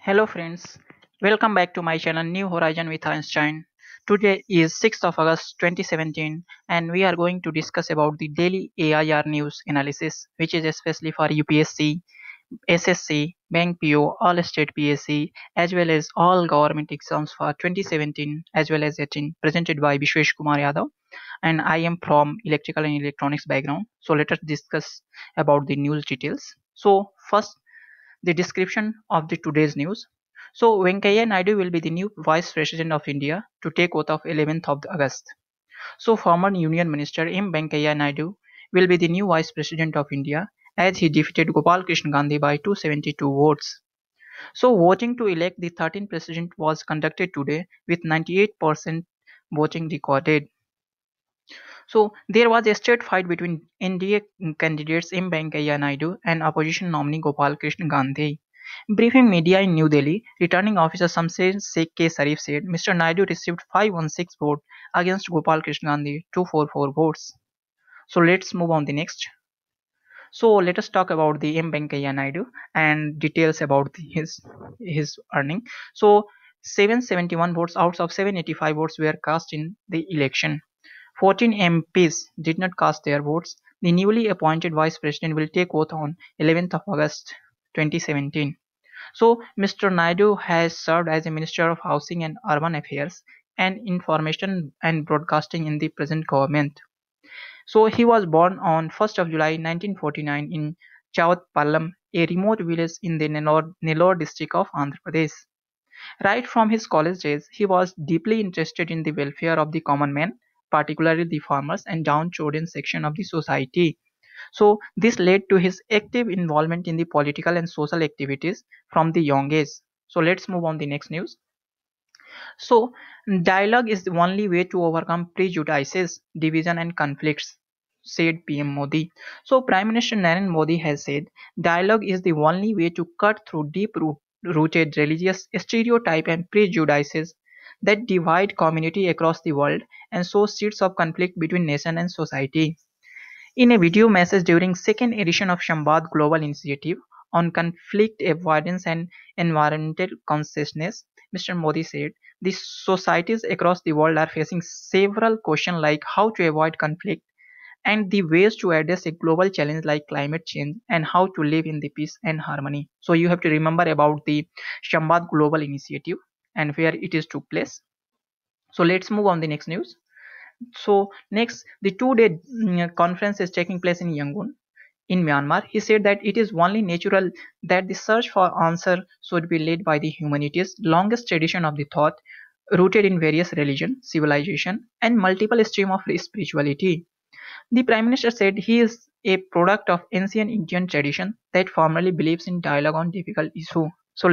Hello friends, welcome back to my channel New Horizon with Einstein. Today is 6th of August 2017 and we are going to discuss about the daily AIR news analysis which is especially for UPSC, SSC, Bank PO, all state PSC as well as all government exams for 2017 as well as 18 presented by Vishwesh Kumar Yadav, and I am from electrical and electronics background. So let us discuss about the news details. So first, the description of the today's news. So Venkaiah Naidu will be the new Vice President of India to take oath of 11th of August. So former Union Minister M. Venkaiah Naidu will be the new Vice President of India as he defeated Gopal Krishna Gandhi by 272 votes. So voting to elect the 13th president was conducted today with 98% voting recorded. So there was a straight fight between NDA candidates M. Venkaiah Naidu and opposition nominee Gopal Krishna Gandhi. Briefing media in New Delhi, returning officer Samsher Sheikh K. Sharif said Mr. Naidu received 516 votes against Gopal Krishna Gandhi 244 votes. So let's move on the next. So let us talk about the M. Venkaiah Naidu and details about his earning. So 771 votes out of 785 votes were cast in the election. 14 MPs did not cast their votes. The newly appointed vice president will take oath on 11th of August 2017. So Mr. Naidu has served as a Minister of Housing and Urban Affairs and Information and Broadcasting in the present government. So he was born on 1st of July 1949 in Chavatpalam, a remote village in the Nellore district of Andhra Pradesh. Right from his college days, he was deeply interested in the welfare of the common man, particularly the farmers and downtrodden section of the society. So this led to his active involvement in the political and social activities from the young age. So let's move on the next news. So dialogue is the only way to overcome prejudices, division and conflicts, said PM Modi. So Prime Minister Narendra Modi has said dialogue is the only way to cut through rooted religious stereotype and prejudices that divide community across the world and sow seeds of conflict between nation and society. In a video message during second edition of Shambad Global Initiative on conflict avoidance and environmental consciousness, Mr. Modi said, the societies across the world are facing several questions like how to avoid conflict and the ways to address a global challenge like climate change and how to live in the peace and harmony. So you have to remember about the Shambad Global Initiative and where it is took place. So let's move on the next news. So next, the two-day conference is taking place in Yangon in Myanmar. He said that it is only natural that the search for answer should be led by the humanities, longest tradition of the thought, rooted in various religion, civilization, and multiple stream of spirituality. The Prime Minister said he is a product of ancient Indian tradition that firmly believes in dialogue on difficult issue. So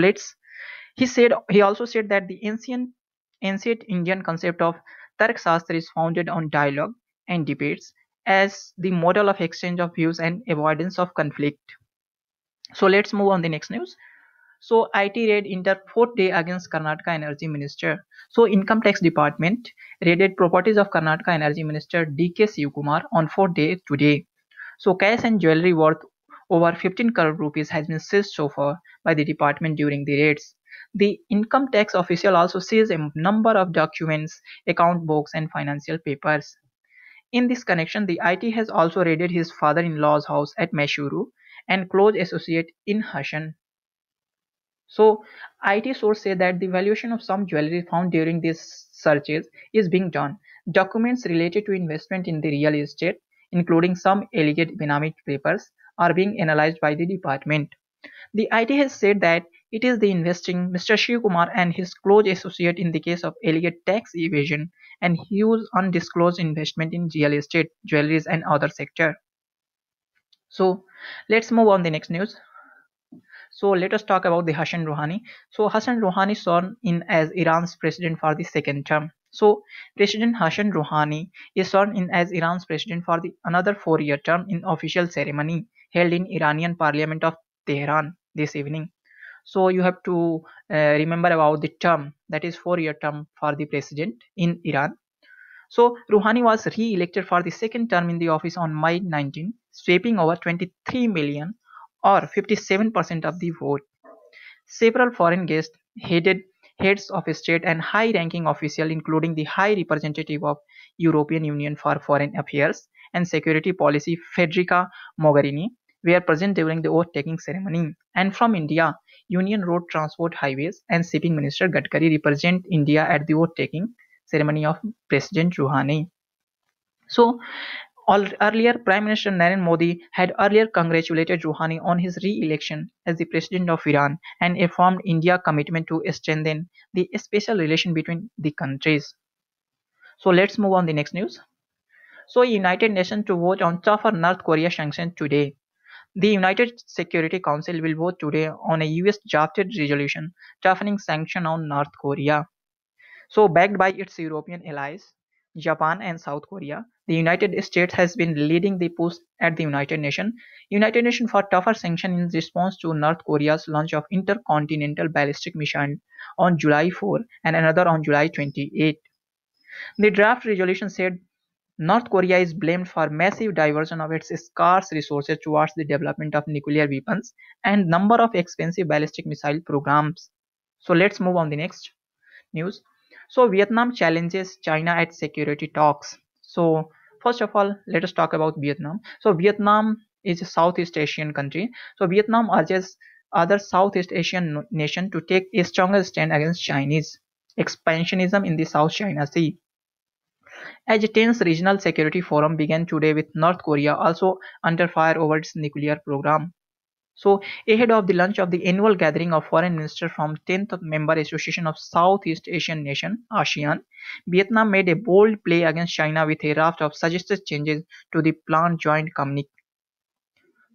he also said that the ancient Indian concept of Tark Shastra is founded on dialogue and debates as the model of exchange of views and avoidance of conflict. So let's move on the next news. So IT raid enter fourth day against Karnataka Energy Minister. So Income Tax Department raided properties of Karnataka Energy Minister DK Shivkumar on fourth day today. So cash and jewelry worth over 15 crore rupees has been seized so far by the department during the raids. The income tax official also seized a number of documents, account books and financial papers. In this connection, the IT has also raided his father-in-law's house at Meshuru and close associate in Hassan. So IT sources say that the valuation of some jewelry found during these searches is being done. Documents related to investment in the real estate, including some alleged Benami papers, are being analyzed by the department. The IT has said that it is the investing Mr. Shiv Kumar and his close associate in the case of alleged tax evasion and huge undisclosed investment in real estate, jewelries and other sector. So let's move on the next news. So let us talk about the Hassan Rouhani. So Hassan Rouhani sworn in as Iran's president for the second term. So President Hassan Rouhani is sworn in as Iran's president for the another 4-year term in official ceremony held in Iranian Parliament of Tehran this evening. So you have to remember about the term, that is 4-year term for the president in Iran. So Rouhani was re-elected for the second term in the office on May 19, sweeping over 23 million or 57% of the vote. Several foreign guests, heads of state and high-ranking officials, including the High Representative of European Union for Foreign Affairs and Security Policy Federica Mogherini, were present during the oath-taking ceremony. And from India, Union Road Transport, Highways and Shipping Minister Gadkari represent India at the oath-taking ceremony of President Rouhani. So, earlier, Prime Minister Narendra Modi had earlier congratulated Rouhani on his re-election as the President of Iran and affirmed India's commitment to strengthen the special relation between the countries. So let's move on the next news. So United Nations to vote on tougher North Korea sanctions today. The United Security Council will vote today on a US drafted resolution toughening sanctions on North Korea. So, backed by its European allies, Japan and South Korea, the United States has been leading the push at the United Nations for tougher sanctions in response to North Korea's launch of intercontinental ballistic missile on July 4 and another on July 28. The draft resolution said North Korea is blamed for massive diversion of its scarce resources towards the development of nuclear weapons and number of expensive ballistic missile programs. So let's move on the next news. So Vietnam challenges China at security talks. So first of all, let us talk about Vietnam. So Vietnam is a Southeast Asian country. So Vietnam urges other Southeast Asian nation to take a stronger stand against Chinese expansionism in the South China Sea. As a tense regional security forum began today with North Korea also under fire over its nuclear program. So, ahead of the launch of the annual gathering of foreign ministers from 10th Member Association of Southeast Asian Nation (ASEAN), Vietnam made a bold play against China with a raft of suggested changes to the planned joint communique.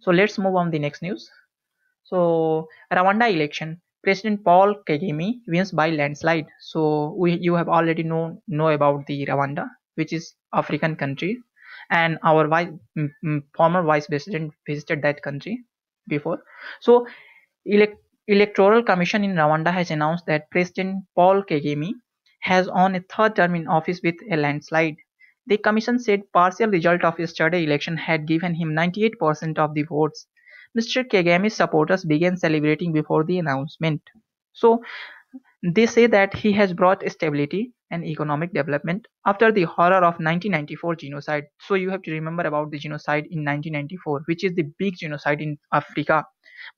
So, let's move on the next news. So, Rwanda election. President Paul Kagame wins by landslide. So, you have already know about the Rwanda, which is African country, and our former vice president visited that country before. So, Electoral Commission in Rwanda has announced that President Paul Kagame has won a third term in office with a landslide. The commission said partial result of yesterday's election had given him 98% of the votes. Mr. Kagame's supporters began celebrating before the announcement. So they say that he has brought stability and economic development after the horror of 1994 genocide. So you have to remember about the genocide in 1994, which is the big genocide in Africa.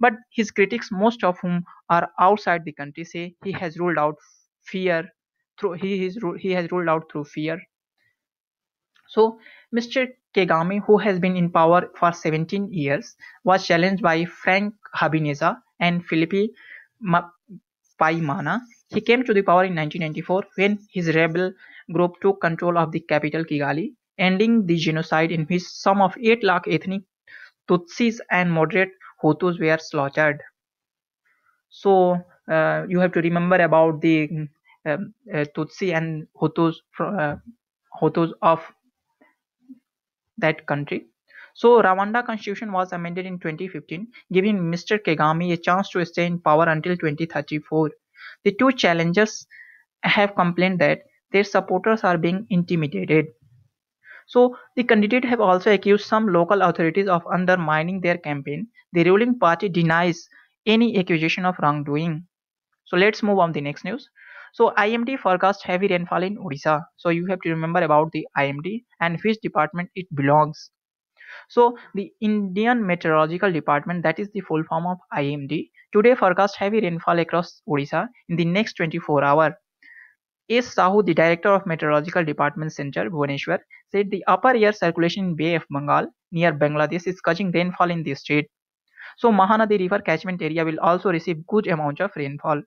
But his critics, most of whom are outside the country, say he has ruled out fear he has ruled out through fear. So Mr. Kagame, who has been in power for 17 years, was challenged by Frank Habineza and Philippe Paimana. He came to the power in 1994 when his rebel group took control of the capital Kigali, ending the genocide in which some of 8 lakh ethnic Tutsis and moderate Hutus were slaughtered. So you have to remember about the Tutsi and Hutus of that country. So Rwanda constitution was amended in 2015, giving Mr. Kagame a chance to stay in power until 2034. The two challengers have complained that their supporters are being intimidated. So the candidates have also accused some local authorities of undermining their campaign. The ruling party denies any accusation of wrongdoing. So let's move on to the next news. So IMD forecast heavy rainfall in Odisha. So you have to remember about the IMD and which department it belongs. So the Indian Meteorological Department, that is the full form of IMD, today forecast heavy rainfall across Odisha in the next 24 hours. S. Sahu, the director of Meteorological Department Center, Bhubaneswar, said the upper air circulation in Bay of Bengal near Bangladesh is causing rainfall in the state. So Mahanadi River catchment area will also receive good amount of rainfall.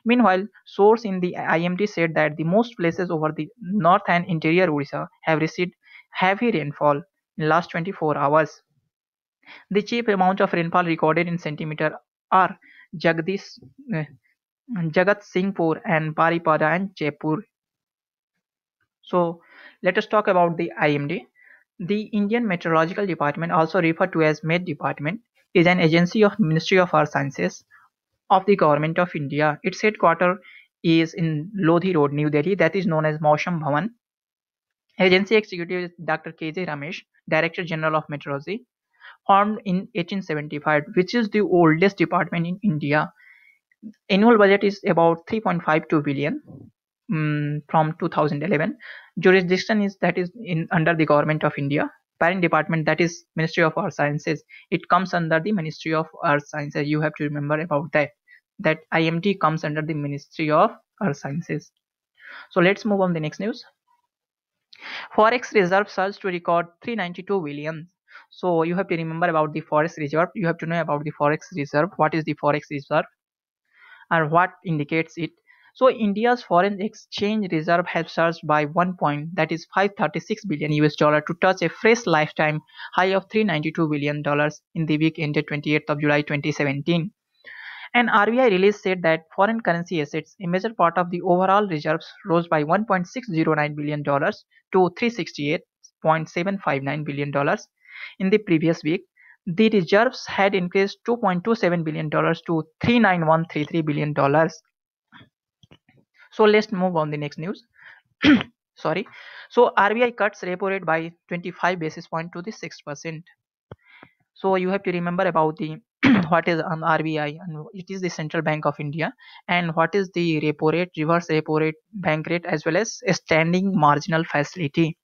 Meanwhile, source in the IMD said that the most places over the north and interior Odisha have received heavy rainfall in last 24 hours. The chief amount of rainfall recorded in centimeter are Jagdish, Jagat Singhpur and Baripada and Jaipur. So let us talk about the IMD. The Indian Meteorological Department, also referred to as Met Department, is an agency of Ministry of Earth Sciences of the Government of India. Its headquarters is in Lodhi Road, New Delhi, that is known as Mausham Bhavan. Agency executive is Dr. K.J. Ramesh, Director General of Meteorology, formed in 1875, which is the oldest department in India. Annual budget is about 3.52 billion from 2011. Jurisdiction is that is in under the Government of India. Parent department, that is Ministry of Earth Sciences. It comes under the Ministry of Earth Sciences. You have to remember about that. That IMT comes under the Ministry of Earth Sciences. So let's move on the next news. Forex reserve surged to record 392 billion. So you have to remember about the forex reserve. You have to know about the forex reserve. What is the forex reserve and what indicates it? So India's foreign exchange reserve has surged by 1 point, that is 536 billion US dollar, to touch a fresh lifetime high of 392 billion dollars in the week ended 28th of July 2017. An RBI release said that foreign currency assets, a major part of the overall reserves, rose by $1.609 billion to $368.759 billion in the previous week. The reserves had increased $2.27 billion to $39133 billion. So let's move on the next news. Sorry. So RBI cuts repo rate by 25 basis point to the 6%. So you have to remember about the what is an RBI, and it is the Central Bank of India, and what is the repo rate, reverse repo rate, bank rate, as well as a standing marginal facility.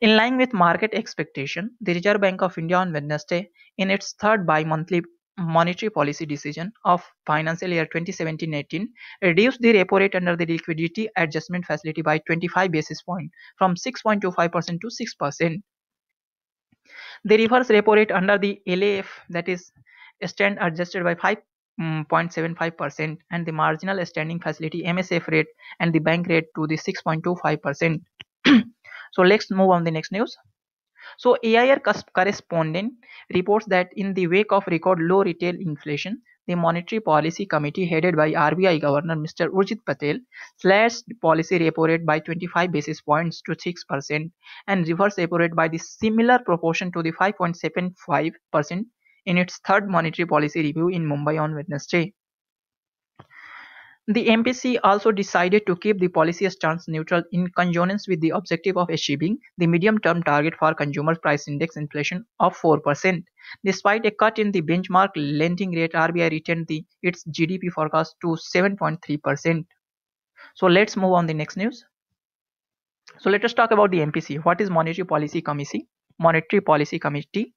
In line with market expectation, the Reserve Bank of India on Wednesday, in its third bi-monthly monetary policy decision of financial year 2017-18, reduced the repo rate under the liquidity adjustment facility by 25 basis points from 6.25% to 6%. The reverse repo rate under the LAF, that is stand adjusted by 5.75%, and the marginal standing facility MSF rate and the bank rate to the 6.25%. So let's move on the next news. So AIR correspondent reports that in the wake of record low retail inflation, the Monetary Policy Committee headed by RBI Governor Mr. Urjit Patel slashed the policy repo rate by 25 basis points to 6% and reverse repo rate by the similar proportion to the 5.75% in its third monetary policy review in Mumbai on Wednesday. The MPC also decided to keep the policy stance neutral in conjunction with the objective of achieving the medium-term target for consumer price index inflation of 4%. Despite a cut in the benchmark lending rate, RBI retained its GDP forecast to 7.3%. So let's move on the next news. So let us talk about the MPC. What is Monetary Policy Committee? Monetary Policy Committee.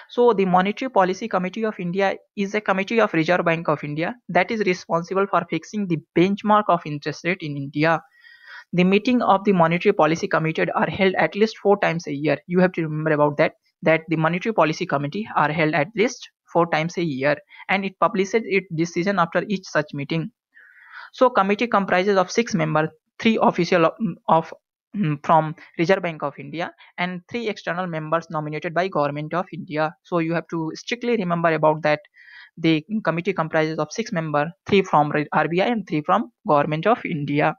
So the Monetary Policy Committee of India is a committee of Reserve Bank of India that is responsible for fixing the benchmark of interest rate in India. The meeting of the Monetary Policy Committee are held at least 4 times a year. You have to remember about that the Monetary Policy Committee are held at least 4 times a year, and it publishes its decision after each such meeting. So committee comprises of 6 members, 3 official of from Reserve Bank of India and 3 external members nominated by Government of India. So you have to strictly remember about that. The committee comprises of 6 members, 3 from RBI and 3 from Government of India.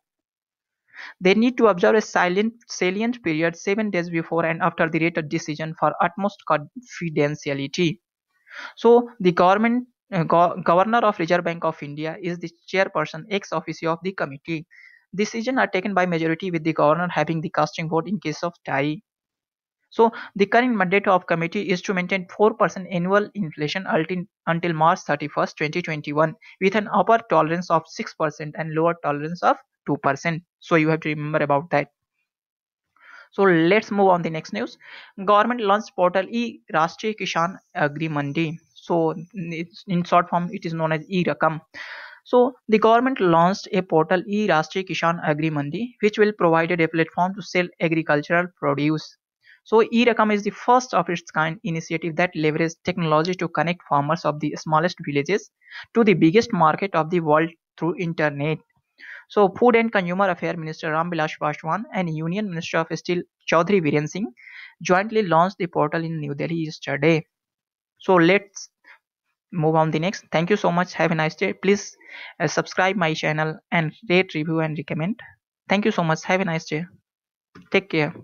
They need to observe a salient period 7 days before and after the rated decision for utmost confidentiality. So the Governor of Reserve Bank of India is the chairperson ex officio of the committee. Decisions are taken by majority, with the governor having the casting vote in case of tie. So the current mandate of committee is to maintain 4% annual inflation until March 31st, 2021, with an upper tolerance of 6% and lower tolerance of 2%. So you have to remember about that. So let's move on the next news. Government launched portal E-Rashtriya Kisan Agri Mandi. So in short form, it is known as E-Rakam. So the government launched a portal E-Rashtriya Kisan Agri Mandi, which will provide a platform to sell agricultural produce. So E-Rakam is the first of its kind initiative that leverages technology to connect farmers of the smallest villages to the biggest market of the world through internet. So Food and Consumer Affairs Minister Ramvilas Paswan and Union Minister of Steel Chaudhary Biren Singh jointly launched the portal in New Delhi yesterday. So let's move on the next. Thank you so much. Have a nice day. Please subscribe my channel and rate, review and recommend. Thank you so much. Have a nice day. Take care.